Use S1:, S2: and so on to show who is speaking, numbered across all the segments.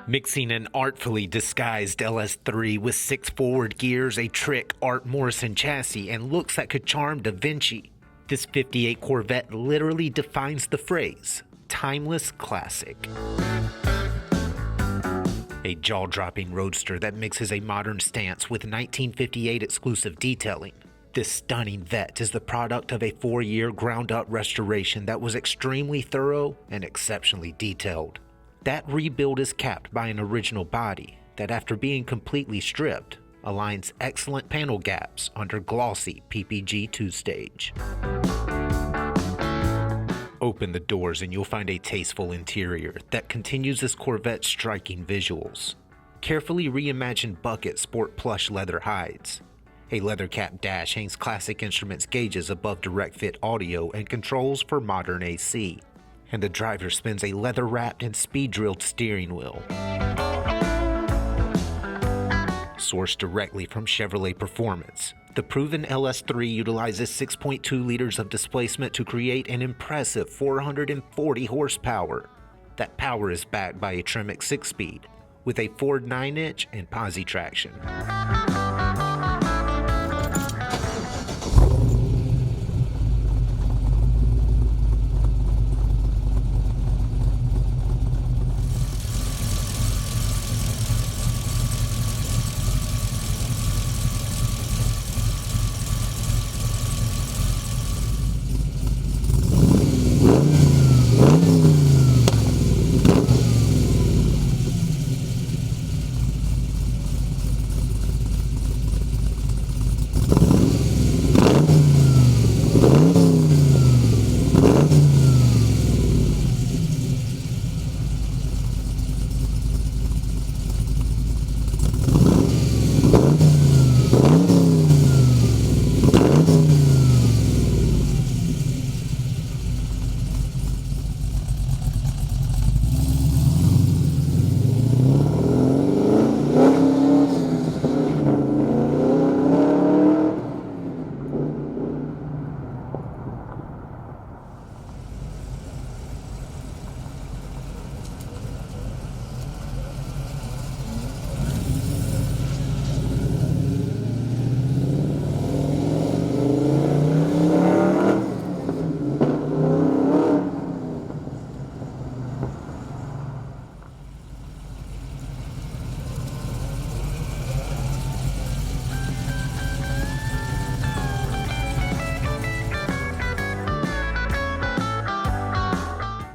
S1: Mixing an artfully disguised LS3 with 6 forward gears, a trick Art Morrison chassis, and looks that could charm Da Vinci, this 58 Corvette literally defines the phrase, timeless classic. A jaw-dropping roadster that mixes a modern stance with 1958 exclusive detailing. This stunning Vette is the product of a 4-year ground-up restoration that was extremely thorough and exceptionally detailed. That rebuild is capped by an original body that, after being completely stripped, aligns excellent panel gaps under glossy PPG 2-stage. Open the doors and you'll find a tasteful interior that continues this Corvette's striking visuals. Carefully reimagined buckets sport plush leather hides. A leather-capped dash hangs classic instruments gauges above direct-fit audio and controls for modern AC. And the driver spins a leather-wrapped and speed-drilled steering wheel. Sourced directly from Chevrolet Performance, the proven LS3 utilizes 6.2 liters of displacement to create an impressive 440 horsepower. That power is backed by a Tremec 6-speed with a Ford 9-inch and posi-traction.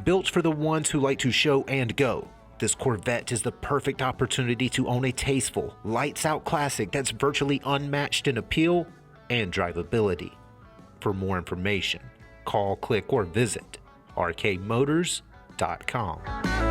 S1: Built for the ones who like to show and go, this Corvette is the perfect opportunity to own a tasteful, lights-out classic that's virtually unmatched in appeal and drivability. For more information, call, click, or visit rkmotors.com.